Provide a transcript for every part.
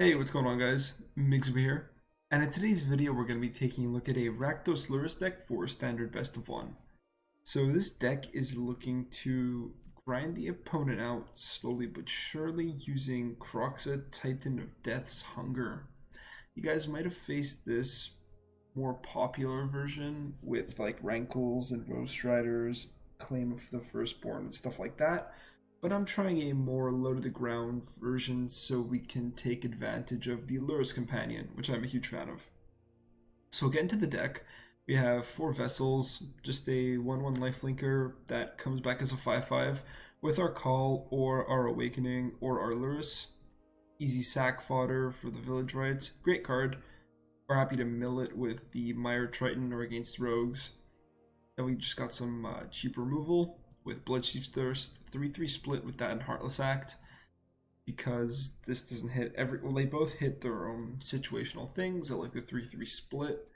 Hey, what's going on guys? Mqzuba here, and in today's video we're going to be taking a look at a Rakdos Lurrus deck for standard best of one. So this deck is looking to grind the opponent out slowly but surely using Kroxa, Titan of Death's Hunger. You guys might have faced this more popular version with like Rankles and Roast Riders, Claim of the Firstborn and stuff like that, but I'm trying a more low to the ground version so we can take advantage of the Lurrus Companion, which I'm a huge fan of. So we'll get into the deck. We have four vessels, just a 1/1 lifelinker that comes back as a 5/5 with our Call or our Awakening or our Lurrus. Easy sack fodder for the Village Rites. Great card. We're happy to mill it with the Mire Triton or against Rogues. Then we just got some cheap removal with Bloodchief's Thirst, 3/3 split with that and Heartless Act, because this doesn't hit every. Well, they both hit their own situational things. I like the 3/3 split.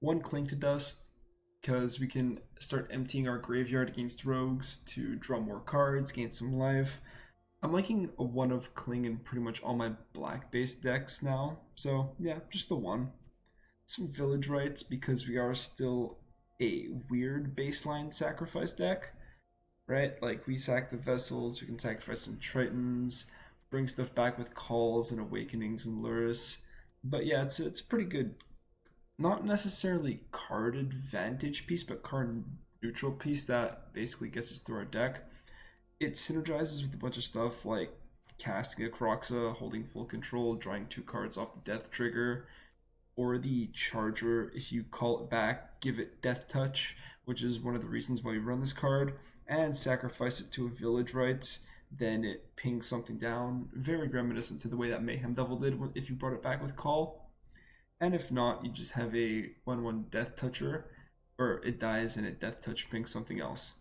One Cling to Dust, because we can start emptying our graveyard against rogues to draw more cards, gain some life. I'm liking a one of Cling in pretty much all my black based decks now, so yeah, just the one. Some Village Rites, because we are still a weird baseline sacrifice deck, right? Like we sack the vessels, we can sacrifice some Tritons, bring stuff back with calls and awakenings and Lurrus. But yeah, it's a pretty good, not necessarily card advantage piece, but card neutral piece that basically gets us through our deck. It synergizes with a bunch of stuff like casting a Kroxa, holding full control, drawing two cards off the death trigger, or the Charger. If you call it back, give it Death Touch, which is one of the reasons why we run this card, and sacrifice it to a Village Rites. Then it pings something down, very reminiscent to the way that Mayhem Devil did if you brought it back with Call. And if not, you just have a 1/1 Death Toucher, or it dies and it Death Touch pings something else.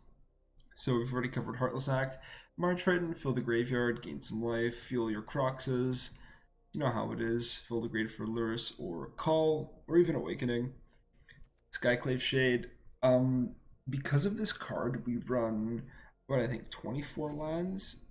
So we've already covered Heartless Act. Mire Triton, fill the graveyard, gain some life, fuel your Croxes. You know how it is. Fill the grade for Lurrus or Call, or even Awakening. Skyclave Shade. Because of this card, we run what I think 24 lands.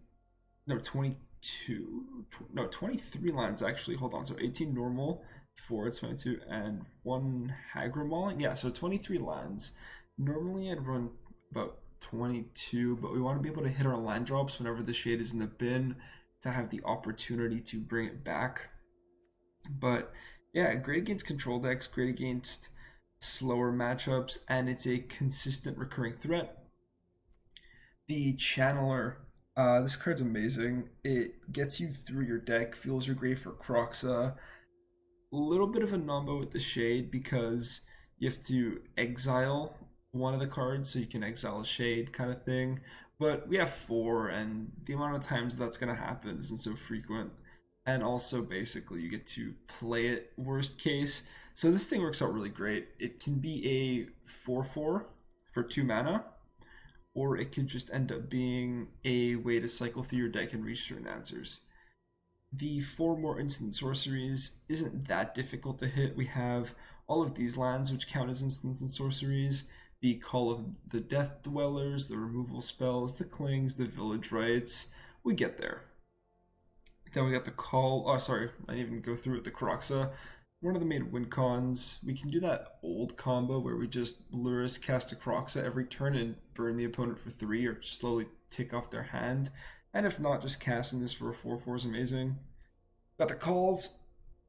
No, 22. No, 23 lands actually. Hold on. So 18 normal, 4 it's 22, and 1 Hagra Mauling. Yeah, so 23 lands. Normally I'd run about 22, but we want to be able to hit our land drops whenever the shade is in the bin to have the opportunity to bring it back. But yeah, great against control decks, great against slower matchups, and it's a consistent recurring threat. The Channeler, this card's amazing. It gets you through your deck, fuels your grave for Kroxa. A little bit of a number with the Shade because you have to exile one of the cards so you can exile a Shade kind of thing. But we have four, and the amount of times that's going to happen isn't so frequent. And also, basically, you get to play it worst case. So this thing works out really great. It can be a 4/4 for 2 mana, or it could just end up being a way to cycle through your deck and reach certain answers. The 4 more instant sorceries isn't that difficult to hit. We have all of these lands which count as instants and sorceries, the Call of the Death Dwellers, the removal spells, the Clings, the Village Rites. We get there. Then we got the Call. Oh, sorry, I didn't even go through it. The Kroxa, one of the main win cons. We can do that old combo where we just Lurrus cast a Kroxa every turn and burn the opponent for 3 or slowly tick off their hand. And if not, just casting this for a 4/4 is amazing. Got the Calls.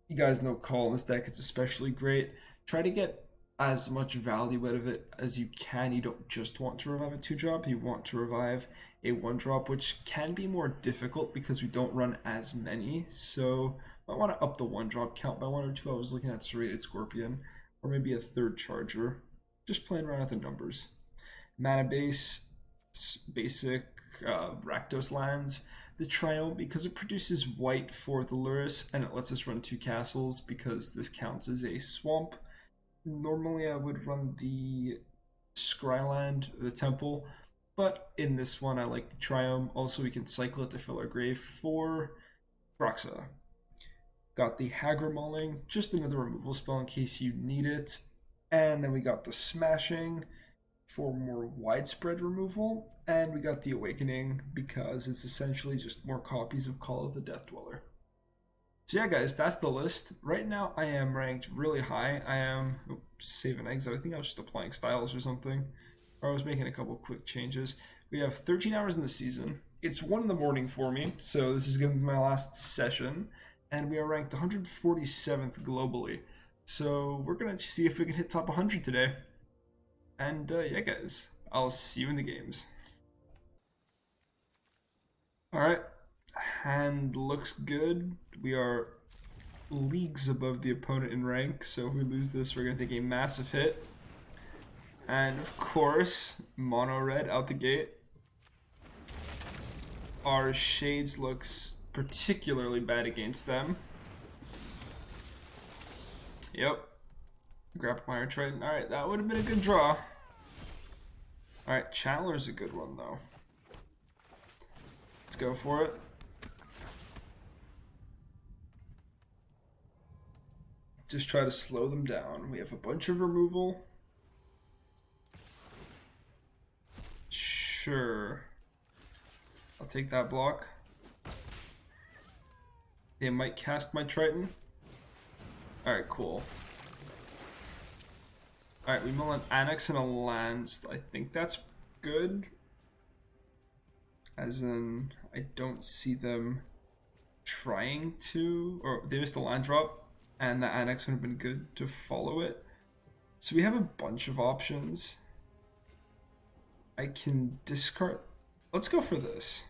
You guys know Call in this deck, it's especially great. Try to get as much value out of it as you can. You don't just want to revive a 2-drop, you want to revive a 1-drop, which can be more difficult because we don't run as many. So I want to up the 1-drop count by 1 or 2. I was looking at Serrated Scorpion, or maybe a 3rd Charger. Just playing around with the numbers. Mana base, basic Rakdos lands. The Triome, because it produces white for the Lurrus, and it lets us run 2 castles because this counts as a swamp. Normally I would run the Scryland, the Temple, but in this one I like the Triome. Also, we can cycle it to fill our grave for Kroxa. Got the Hagra Mauling, just another removal spell in case you need it. And then we got the Smashing for more widespread removal. And we got the Awakening because it's essentially just more copies of Call of the Death Dweller. So So yeah, guys, that's the list. Right now, I am ranked really high. I am saving exit. I think I was just applying styles or something, or I was making a couple quick changes. We have 13 hours in the season. It's 1 in the morning for me, so this is going to be my last session, and we are ranked 147th globally. So we're gonna see if we can hit top 100 today. And yeah, guys, I'll see you in the games. All right, hand looks good. We are leagues above the opponent in rank, so if we lose this, we're going to take a massive hit. And of course, mono red out the gate. Our shades looks particularly bad against them. Yep. Grapplmire Triton. Alright, that would have been a good draw. Alright, Chandler's a good one though. Let's go for it. Just try to slow them down. We have a bunch of removal. Sure. I'll take that block. They might cast my Triton. Alright, cool. Alright, we mill an Annex and a Lands. I think that's good. As in, I don't see them trying to... Or they missed a land drop, and the Annex would have been good to follow it. So we have a bunch of options. I can discard... Let's go for this.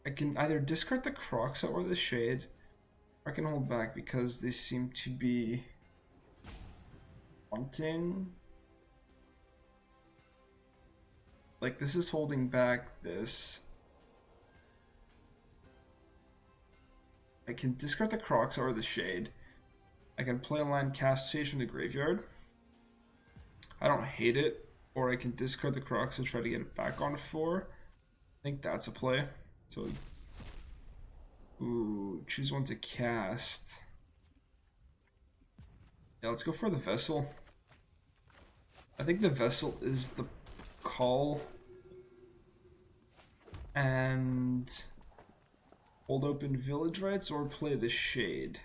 I can either discard the Croxa or the Shade, or I can hold back because they seem to be wanting. Like, this is holding back this. I can discard the Croxa or the Shade. I can play a land cast Sage from the graveyard. I don't hate it. Or I can discard the Croxa and try to get it back on 4. I think that's a play. So, ooh, choose one to cast. Yeah, let's go for the Vessel. I think the Vessel is the call. And hold open Village Rites or play the Shade.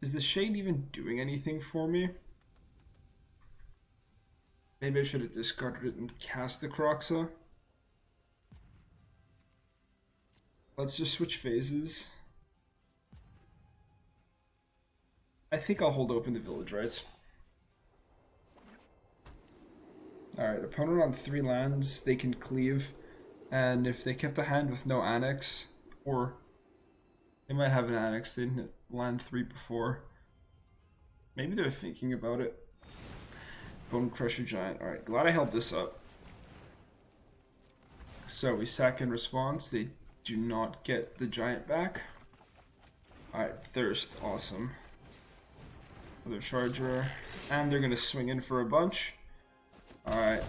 Is the Shade even doing anything for me? Maybe I should have discarded it and cast the Croxa. Let's just switch phases. I think I'll hold open the Village Rites. Alright, opponent on 3 lands, they can cleave. And if they kept a hand with no Annex, or they might have an Annex, they didn't land 3 before. Maybe they're thinking about it. Bone Crusher Giant. Alright, glad I held this up. So we sack in response. They do not get the Giant back. Alright, Thirst. Awesome. Another Charger. And they're going to swing in for a bunch. Alright.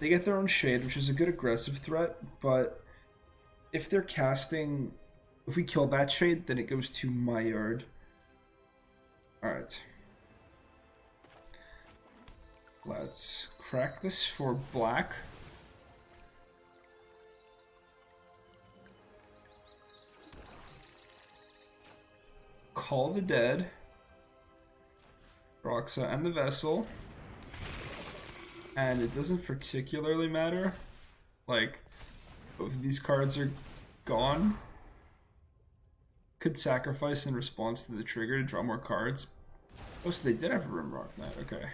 They get their own Shade, which is a good aggressive threat, but if they're casting... If we kill that Shade, then it goes to my yard. Alright. Let's crack this for black. Call the Dead. Roxa and the Vessel. And it doesn't particularly matter. Like, both of these cards are gone. Could sacrifice in response to the trigger to draw more cards. Oh, so they did have a Rimrock Knight, okay.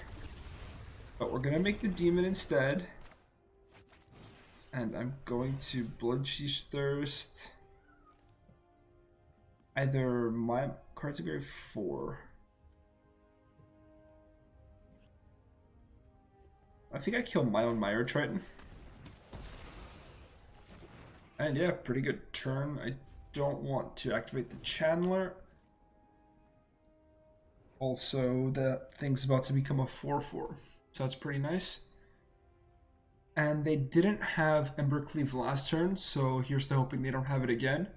But we're gonna make the Demon instead. And I'm going to Bloodchief's Thirst. Either my cards are grade 4. I think I killed my own Myra Triton. And yeah, pretty good turn. I don't want to activate the Chandler. Also, that thing's about to become a 4/4. So that's pretty nice. And they didn't have Embercleave last turn, so here's to hoping they don't have it again.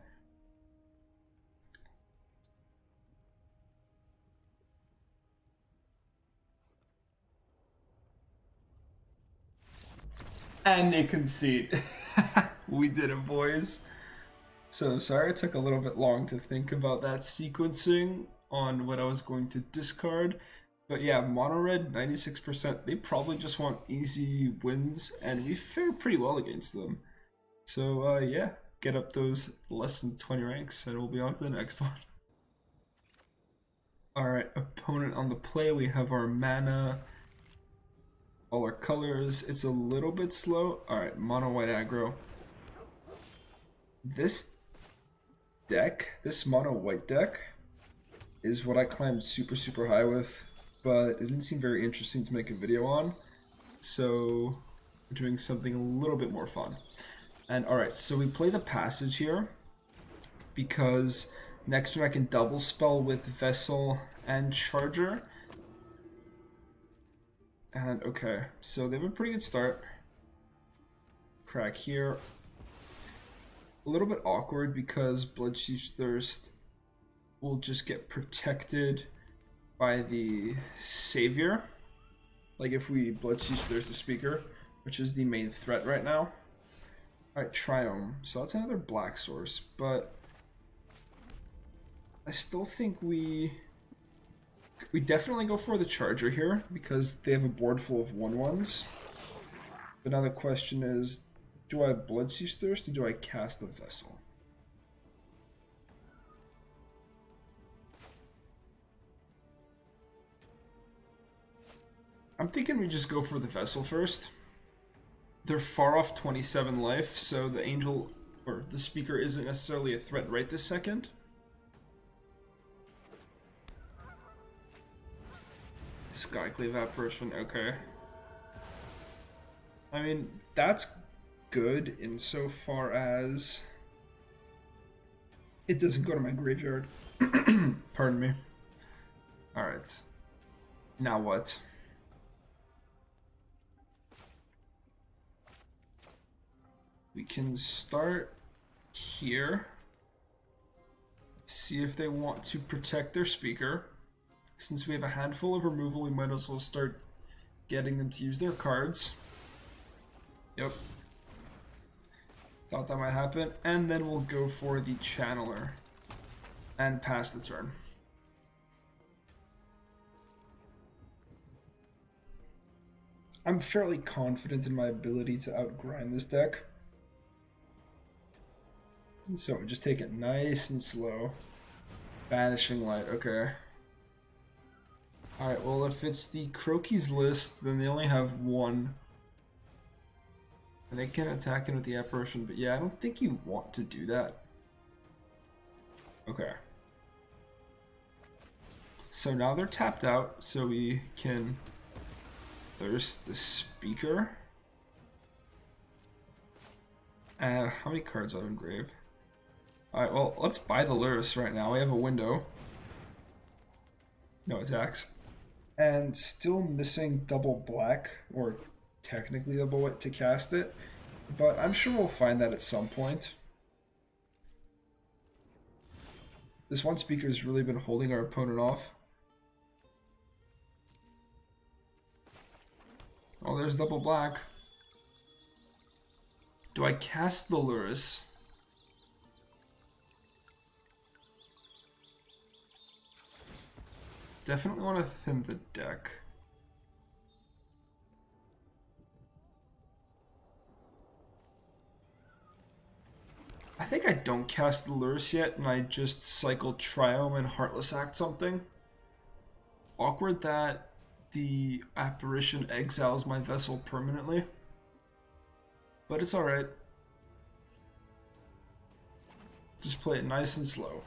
And they concede. We did it, boys. So sorry it took a little bit long to think about that sequencing on what I was going to discard. But yeah, mono red 96%. They probably just want easy wins, and we fare pretty well against them. So yeah, get up those less than 20 ranks, and we'll be on to the next one. Alright, opponent on the play. We have our mana, all our colors. It's a little bit slow. Alright, mono white aggro. This deck, this mono white deck, is what I climbed super high with, but it didn't seem very interesting to make a video on. So we're doing something a little bit more fun. And alright, so we play the passage here because next turn I can double spell with Vessel and Charger. And okay, so they have a pretty good start. Crack here. A little bit awkward because Bloodchief's Thirst will just get protected by the Savior. Like if we Bloodchief's Thirst the Speaker, which is the main threat right now. Alright, Triome. So that's another black source, but I still think we definitely go for the Charger here because they have a board full of 1/1s. But now the question is, do I Bloodchief's Thirst or do I cast a Vessel? I'm thinking we just go for the Vessel first. They're far off 27 life, so the Angel or the Speaker isn't necessarily a threat right this second. Skyclave Apparition, okay. I mean, that's good insofar as it doesn't go to my graveyard. Pardon me. Alright. Now what? We can start here. See if they want to protect their Speaker. Since we have a handful of removal, we might as well start getting them to use their cards. Yep. Thought that might happen. And then we'll go for the Channeler and pass the turn. I'm fairly confident in my ability to outgrind this deck. So just take it nice and slow. Banishing Light, okay. Alright, well if it's the Croaky's list, then they only have one. And they can attack it with the Apparition, but yeah, I don't think you want to do that. Okay. So now they're tapped out, so we can Thirst the Speaker. How many cards do I have in grave? Alright, well, let's buy the Lurrus right now. We have a window. No attacks. And still missing double black, or technically double white to cast it. But I'm sure we'll find that at some point. This one Speaker's really been holding our opponent off. Oh, there's double black. Do I cast the Lurrus? Definitely want to thin the deck. I think I don't cast the Lurrus yet, and I just cycle Triome and Heartless Act something. Awkward that the Apparition exiles my Vessel permanently. But it's alright. Just play it nice and slow.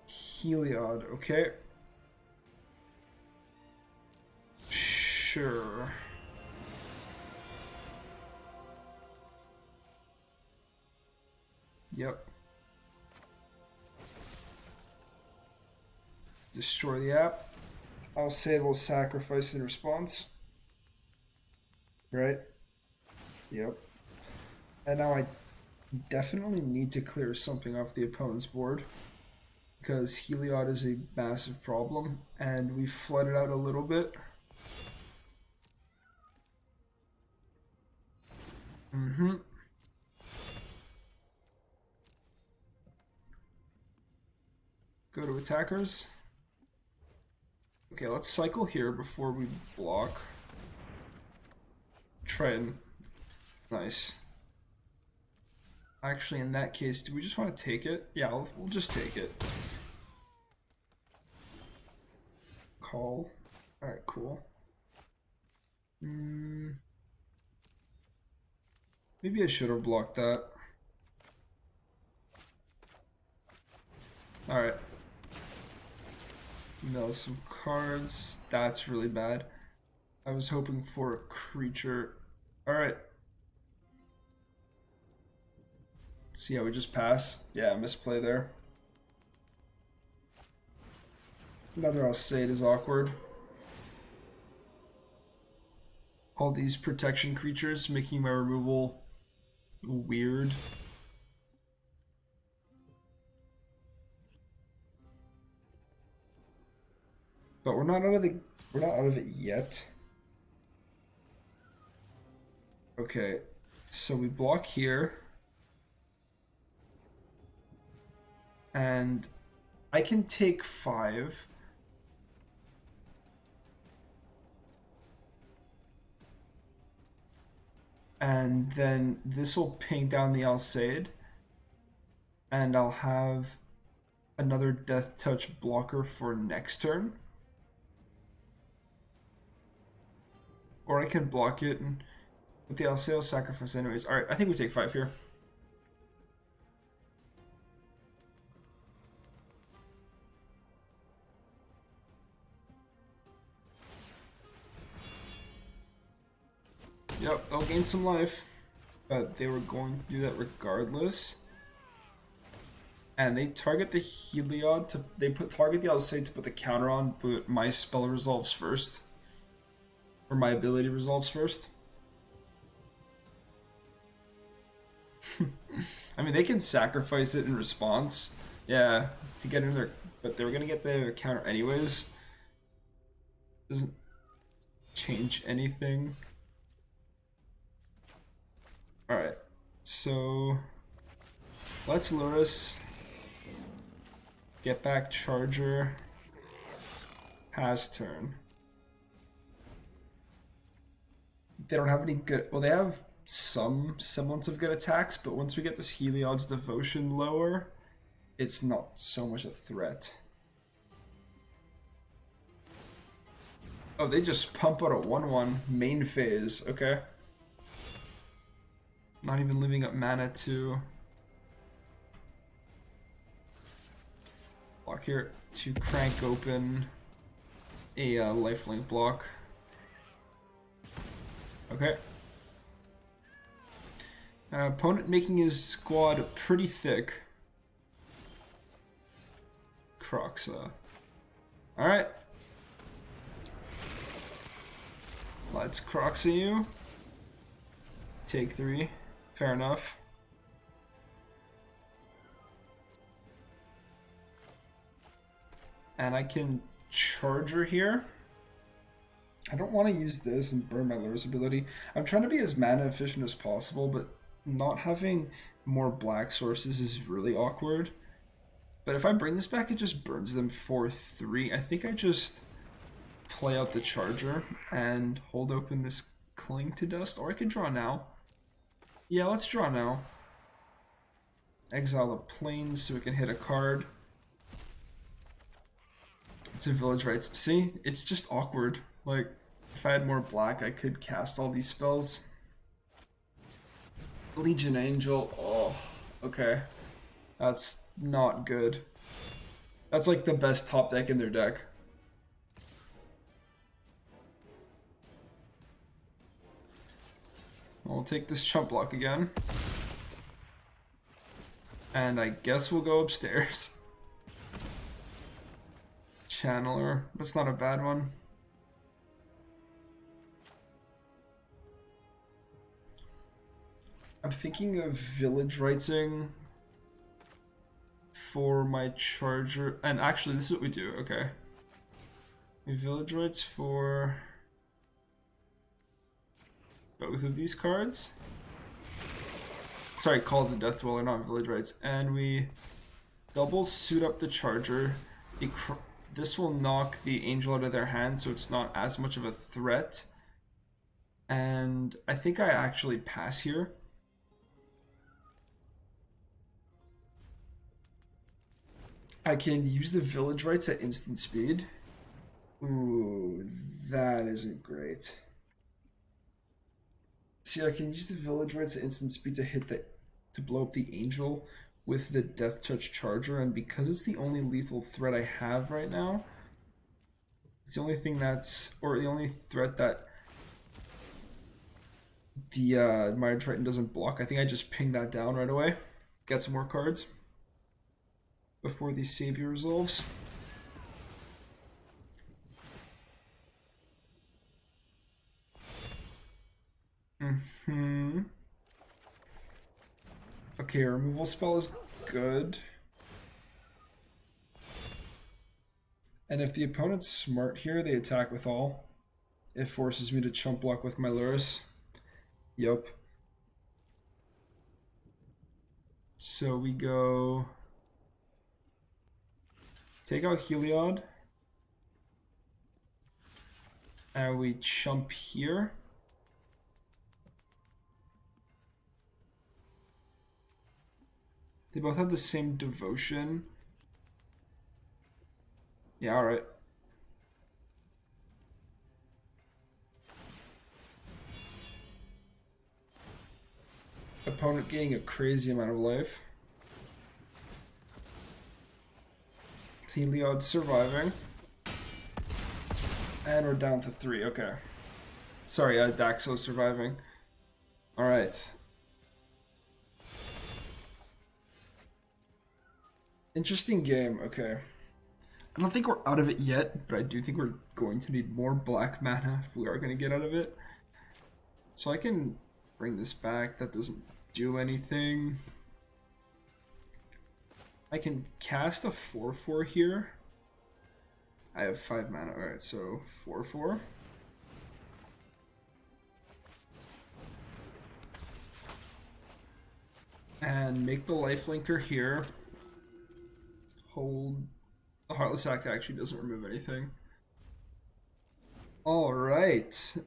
Heliod, okay. Sure. Yep. Destroy the app. I'll say we'll sacrifice in response. Right? Yep. And now I definitely need to clear something off the opponent's board, because Heliod is a massive problem, and we flooded out a little bit. Go to attackers. Okay, let's cycle here before we block. Try and... Nice. Actually, in that case, do we just want to take it? Yeah, we'll just take it. Call. Alright, cool. Maybe I should have blocked that. Alright. No, some cards. That's really bad. I was hoping for a creature. Alright. See how we just pass? Yeah, misplay there. Another Alseid is awkward. All these protection creatures making my removal weird. But we're not out of it yet. Okay, so we block here. And I can take 5. And then this will ping down the Alseid. And I'll have another Death Touch blocker for next turn. Or I can block it and with the Alseid sacrifice anyways. Alright, I think we take 5 here. Yep, they'll gain some life. But they were going to do that regardless. And they target the Heliod to target the Alseid to put the counter on, but my spell resolves first. Or my ability resolves first. I mean, they can sacrifice it in response. Yeah, to get into their... But they were going to get the counter anyways. Doesn't change anything. Alright, so... Let's Lurrus. Get back Charger. Pass turn. They don't have any good... Well, they have some semblance of good attacks, but once we get this Heliod's Devotion lower, it's not so much a threat. Oh, they just pump out a 1/1 main phase. Okay. Not even leaving up mana to block here to crank open a lifelink block. Okay. Opponent making his squad pretty thick. Croxa. Alright. Let's Croxa you. Take 3. Fair enough. And I can Charger here. I don't want to use this and burn my Lurrus ability. I'm trying to be as mana efficient as possible, but not having more black sources is really awkward. But if I bring this back, it just burns them for 3. I think I just play out the Charger and hold open this Cling to Dust, or I could draw now. Yeah, let's draw now. Exile a Plains so we can hit a card. It's a Village Rites. See, it's just awkward. Like, if I had more black, I could cast all these spells. Legion Angel. Oh, okay. That's not good. That's like the best top deck in their deck. I'll take this chump block again. And I guess we'll go upstairs. Channeler. That's not a bad one. I'm thinking of Village Rightsing for my Charger. And actually, this is what we do. Okay. We Village Rights for both of these cards. Sorry, Call of the Death Dweller, not Village Rights. And we double suit up the charger. This will knock the angel out of their hand, so it's not as much of a threat. And I think I actually pass here. I can use the village rights at instant speed. Ooh, that isn't great. See, I can use the village rights at instant speed to blow up the angel with the death touch charger, and because it's the only lethal threat I have right now, it's the only thing the only threat that the Minor Triton doesn't block. I think I just ping that down right away, get some more cards before the savior resolves. Okay, removal spell is good. And if the opponent's smart here, they attack with all. It forces me to chump block with my Lurrus. Yup. So we go... take out Heliod. And we chump here. They both have the same devotion. Yeah, alright. Opponent gaining a crazy amount of life. Heliod surviving. And we're down to 3, okay. Sorry, Daxo surviving. Alright. Interesting game, okay. I don't think we're out of it yet, but I do think we're going to need more black mana if we are going to get out of it. So I can bring this back. That doesn't do anything. I can cast a 4/4 here. I have 5 mana. Alright, so 4/4. And make the lifelinker here. Hold. The Heartless Act actually doesn't remove anything. Alright.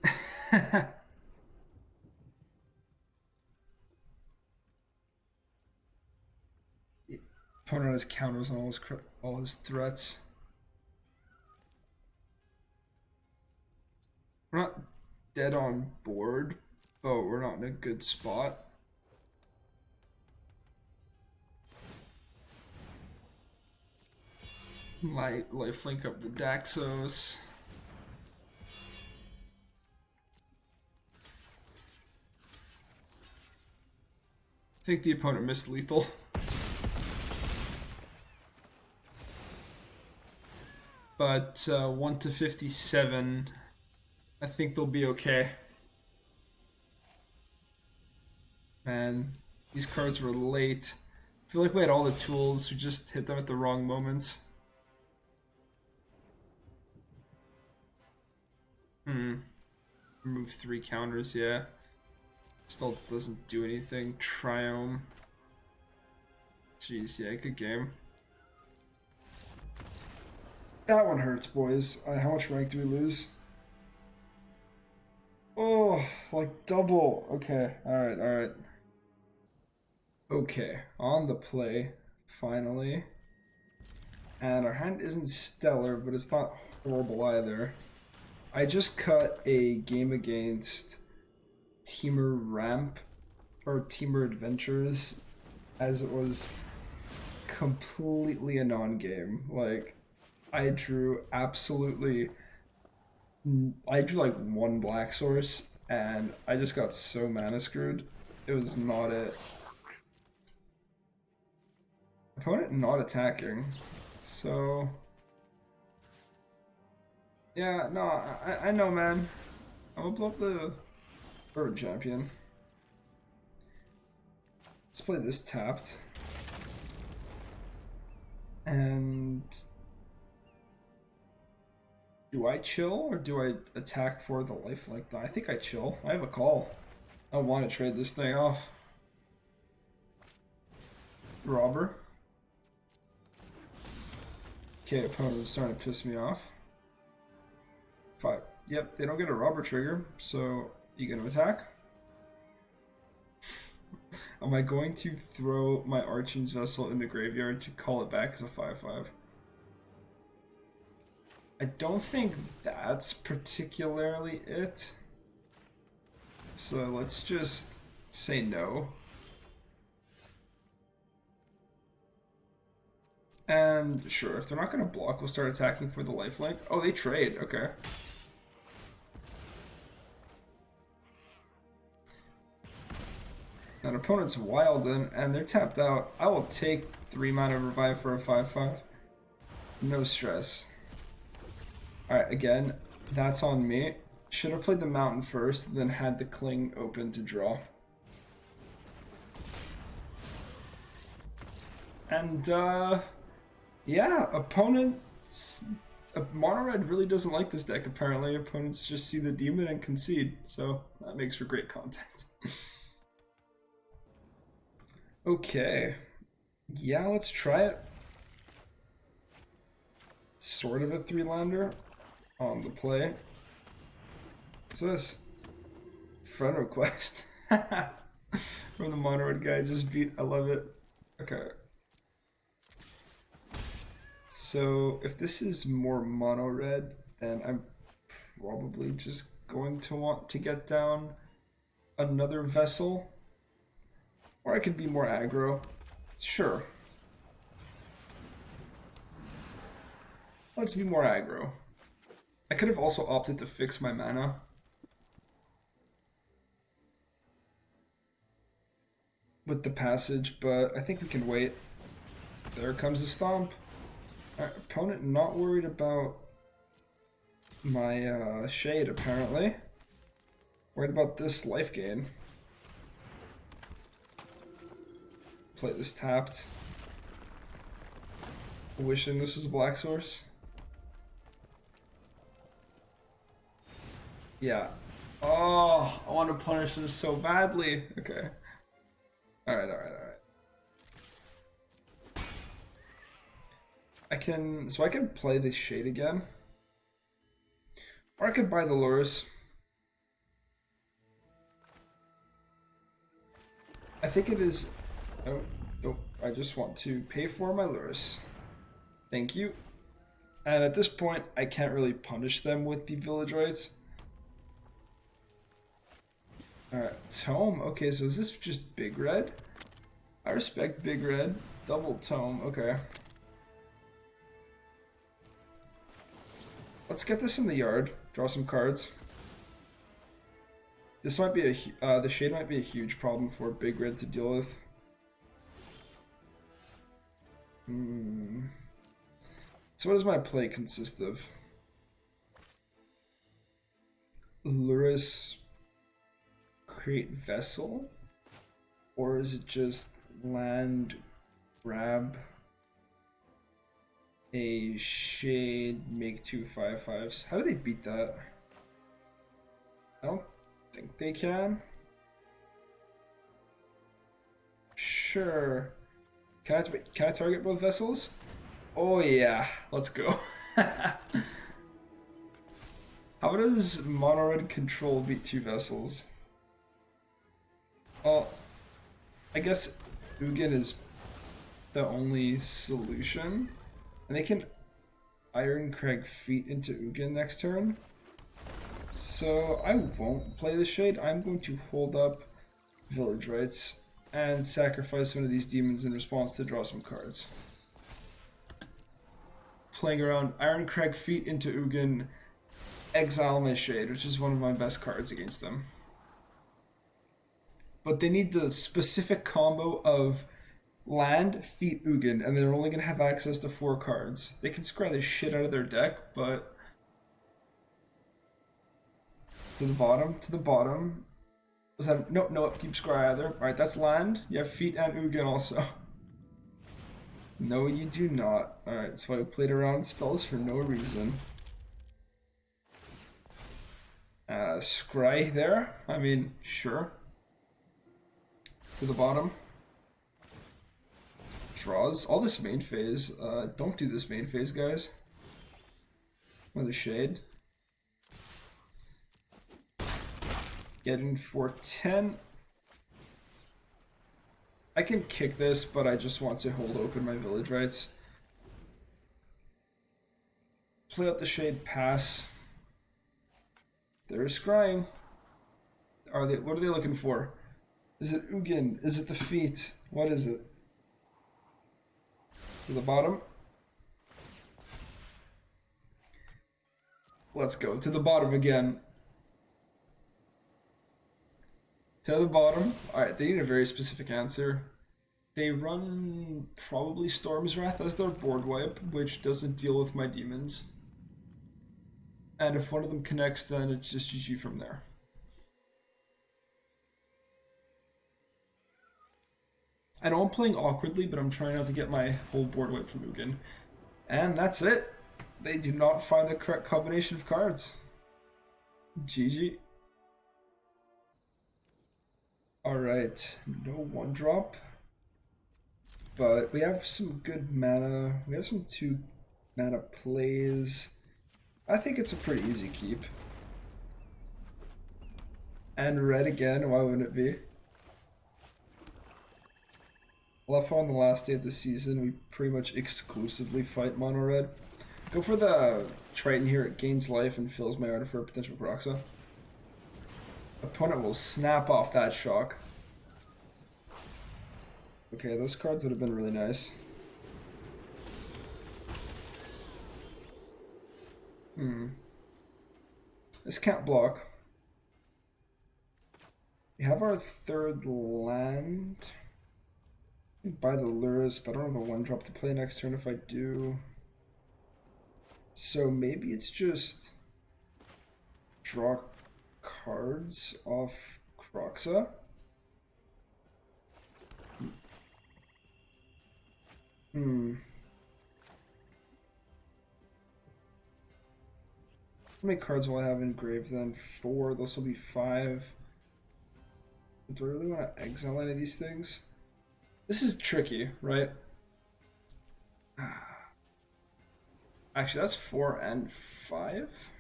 Opponent has counters on all his threats. We're not dead on board, but we're not in a good spot. Lifelink up the Daxos. I think the opponent missed lethal. But 1 to 57, I think they'll be okay. Man, these cards were late. I feel like we had all the tools, we just hit them at the wrong moments. Remove 3 counters, yeah. Still doesn't do anything. Triome. Jeez, yeah, good game. That one hurts, boys. How much rank do we lose? Oh, like double. Okay, alright, alright. Okay, on the play, finally. And our hand isn't stellar, but it's not horrible either. I just cut a game against Teamer Ramp, or Teamer Adventures, as it was completely a non-game. Like, I drew like 1 black source, and I just got so mana screwed. It was not it. Opponent not attacking, so... yeah, no, I know, man. I'm gonna blow up the Urban Champion. Let's play this tapped. And... do I chill, or do I attack for the lifelink? No, I think I chill. I have a call. I want to trade this thing off. Robber. Okay, opponent's starting to piss me off. 5. Yep, they don't get a robber trigger, so you gonna attack? Am I going to throw my Archon's Vessel in the graveyard to call it back as a 5/5? I don't think that's particularly it. So let's just say no. And sure, if they're not going to block, we'll start attacking for the lifelink. Oh, they trade. Okay. An opponent's wild and they're tapped out. I will take 3 mana revive for a 5/5. No stress. Alright, again, that's on me. Should have played the mountain first, then had the cling open to draw. And yeah, opponents. Mono red really doesn't like this deck. Apparently, opponents just see the demon and concede. So that makes for great content. Okay. Yeah, let's try it. Sort of a 3-lander on the play. What's this? Friend request. From the mono red guy just beat. I love it. Okay. So if this is more mono red, then I'm probably just going to want to get down another vessel. Or I could be more aggro. Sure. Let's be more aggro. I could have also opted to fix my mana. With the passage, but I think we can wait. There comes the stomp. Alright, opponent not worried about my shade, apparently. Worried about this life gain. Play this tapped. Wishing this was a black source. Yeah. Oh, I want to punish him so badly. Okay. Alright. I can play this shade again. Or I could buy the Lurrus. I think it is. Oh, nope. I just want to pay for my Lurrus. Thank you. And at this point, I can't really punish them with the village rights. Alright, tome. Okay, so is this just big red? I respect big red. Double tome. Okay. Let's get this in the yard. Draw some cards. This might be the shade might be a huge problem for big red to deal with. So what does my play consist of? Lurrus, create vessel? Or is it just land, grab a shade, make 2 5/5s? How do they beat that? I don't think they can. Sure. Can I target both vessels? Oh yeah, let's go. How does mono red control beat 2 vessels? Well, I guess Ugin is the only solution. And they can Ironcrag feet into Ugin next turn. So I won't play the shade. I'm going to hold up village rights and sacrifice one of these demons in response to draw some cards. Playing around Ironcrag feet into Ugin, exile my shade, which is one of my best cards against them. But they need the specific combo of land, feet, Ugin, and they're only going to have access to 4 cards. They can scry the shit out of their deck, but to the bottom. Was that no, keep scry either. Alright, that's land. You have feet and Ugin also. No, you do not. Alright, so I played around spells for no reason. Scry there. I mean, sure. To the bottom. draws. All this main phase. Don't do this main phase, guys. Or the shade. Get in for 10. I can kick this, but I just want to hold open my village rights. Play out the shade, pass. They're scrying. What are they looking for? Is it Ugin? Is it the feet? What is it? To the bottom? Let's go. To the bottom again. To the bottom. Alright, they need a very specific answer. They run probably Storm's Wrath as their board wipe, which doesn't deal with my demons. And if one of them connects, then it's just GG from there. I know I'm playing awkwardly, but I'm trying not to get my whole board wipe from Ugin. And that's it. They do not find the correct combination of cards. GG. Alright, no 1-drop. But we have some good mana. We have some 2 mana plays. I think it's a pretty easy keep. And red again, why wouldn't it be? Left on the last day of the season, we pretty much exclusively fight mono red. Go for the Triton here, it gains life and fills my order for a potential Proxa. Opponent will snap off that shock. Okay, those cards would have been really nice. This can't block. We have our 3rd land. Buy the Lurrus, but I don't have a 1-drop to play next turn if I do. So maybe it's just draw cards off Proxa. How many cards will I have engraved then? 4. This will be 5. Do I really want to exile any of these things? This is tricky, right? Actually, that's 4 and 5.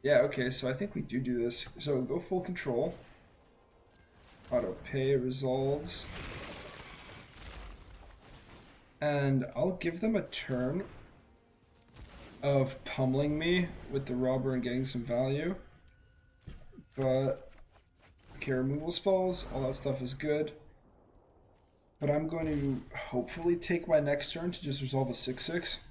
Yeah, okay, so I think we do this. So go full control. Auto pay resolves. And I'll give them a turn of pummeling me with the robber and getting some value. But, okay, removal spells, all that stuff is good. But I'm going to hopefully take my next turn to just resolve a 6/6.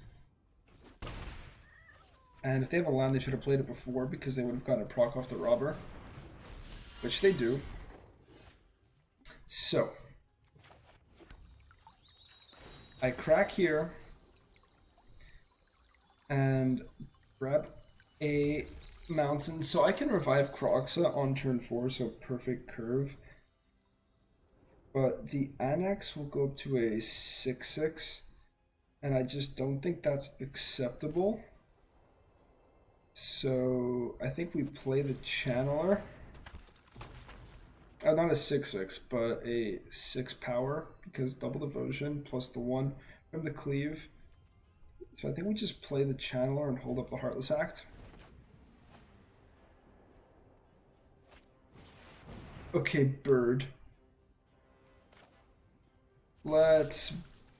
And if they have a land, they should have played it before because they would have gotten a proc off the robber. Which they do. So. I crack here. And grab a mountain. So I can revive Kroxa on turn 4, so perfect curve. But the Annex will go up to a 6/6. And I just don't think that's acceptable. So I think we play the Channeler. Not a 6/6, but a 6 power, because double devotion plus the 1 from the cleave. So I think we just play the Channeler and hold up the Heartless Act. Okay, bird. Let's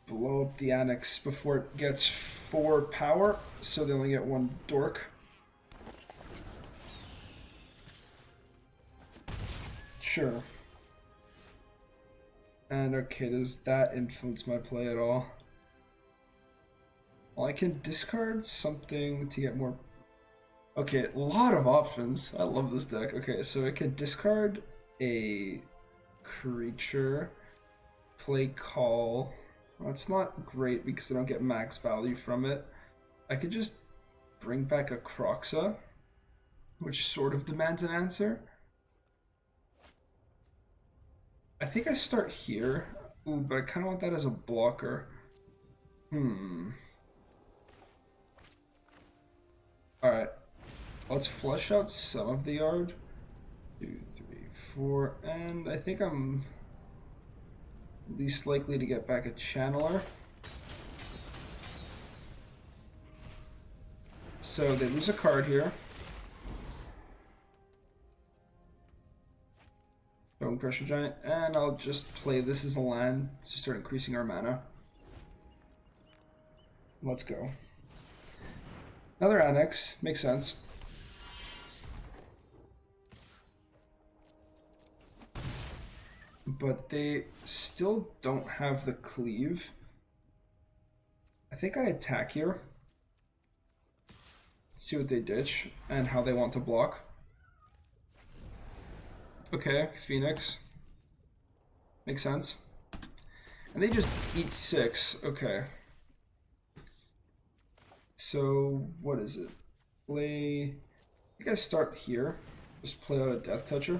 blow up the Annex before it gets 4 power, so they only get 1 dork. Sure. And okay, does that influence my play at all? Well, I can discard something to get more... Okay, a lot of options. I love this deck. Okay, so I can discard a creature, play call. Well, it's not great because I don't get max value from it. I could just bring back a Kroxa, which sort of demands an answer. I think I start here. Ooh, but I kind of want that as a blocker. Alright. Let's flush out some of the yard. 2, 3, 4, and I think I'm Least likely to get back a channeler. So they lose a card here. Bone Crusher Giant, and I'll just play this as a land to start increasing our mana. Let's go. Another Annex, makes sense. But they still don't have the cleave. I think I attack here. See what they ditch and how they want to block. Okay, Phoenix. Makes sense. And they just eat 6. Okay. So, what is it? Play... I think I start here. Just play out a Death Toucher.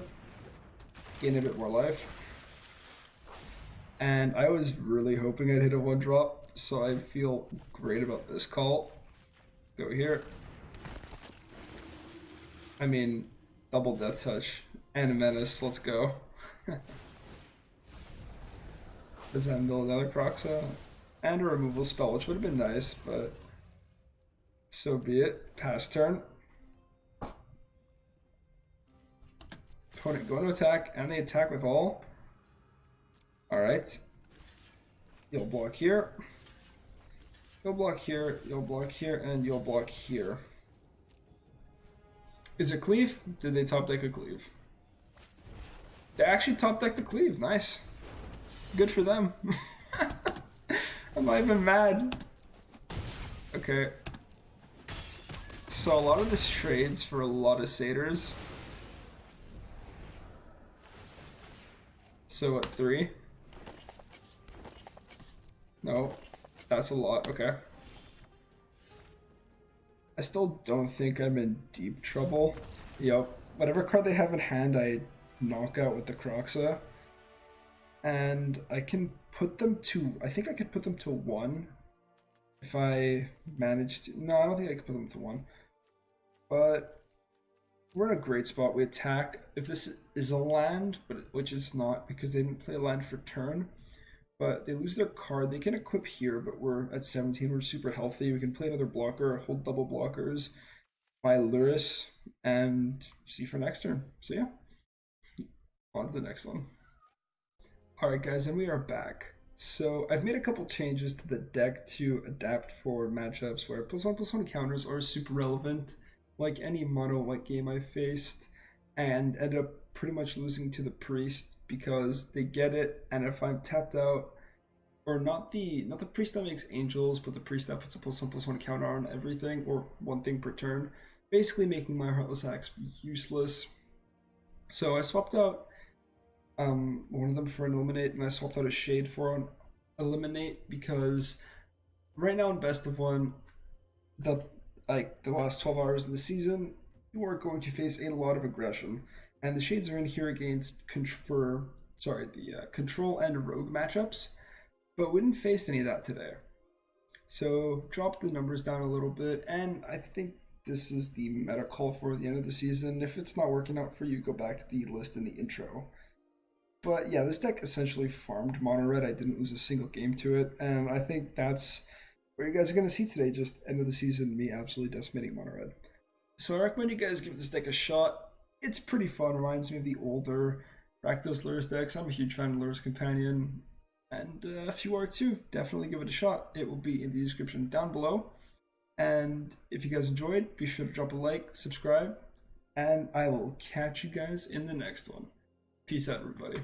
Gain a bit more life. And I was really hoping I'd hit a 1-drop, so I feel great about this call. Go here. I mean, double Death Touch and a Menace, let's go. Does that build another Croxa? And a removal spell, which would have been nice, but so be it. Pass turn. Opponent going to attack, and they attack with all. Alright. You'll block here. You'll block here, you'll block here, and you'll block here. Is it cleave? Did they top deck a cleave? They actually top decked the cleave. Nice. Good for them. I'm not even mad. Okay. So a lot of this trades for a lot of satyrs. So what, 3? No, that's a lot. Okay. I still don't think I'm in deep trouble. Yep. Whatever card they have in hand, I knock out with the Croxa. And I can put them to... I think I could put them to 1. If I manage to... No, I don't think I could put them to 1. But we're in a great spot. We attack. If this is a land, but which it's not because they didn't play a land for turn. But they lose their card. They can equip here, but we're at 17. We're super healthy. We can play another blocker, hold double blockers, buy Lurrus, and see for next turn. So yeah, on to the next one. Alright guys, and we are back. So I've made a couple changes to the deck to adapt for matchups where +1/+1 counters are super relevant, like any mono white game I faced, and ended up pretty much losing to the priest because they get it, and if I'm tapped out, or not the priest that makes angels, but the priest that puts a +1/+1 counter on everything, or one thing per turn, basically making my Heartless Axe useless. So I swapped out one of them for an Eliminate, and I swapped out a Shade for an Eliminate because right now in Best of One, the last 12 hours of the season, you are going to face a lot of aggression, and the Shades are in here against control and rogue matchups, but we didn't face any of that today. So drop the numbers down a little bit, and I think this is the meta call for the end of the season. If it's not working out for you, go back to the list in the intro. But yeah, this deck essentially farmed mono red. I didn't lose a single game to it, and I think that's what you guys are going to see today, just end of the season, me absolutely decimating mono red. So I recommend you guys give this deck a shot. It's pretty fun, reminds me of the older Rakdos Lurrus decks. I'm a huge fan of Lurrus Companion, and if you are too, definitely give it a shot. It will be in the description down below. And if you guys enjoyed, be sure to drop a like, subscribe, and I will catch you guys in the next one. Peace out, everybody.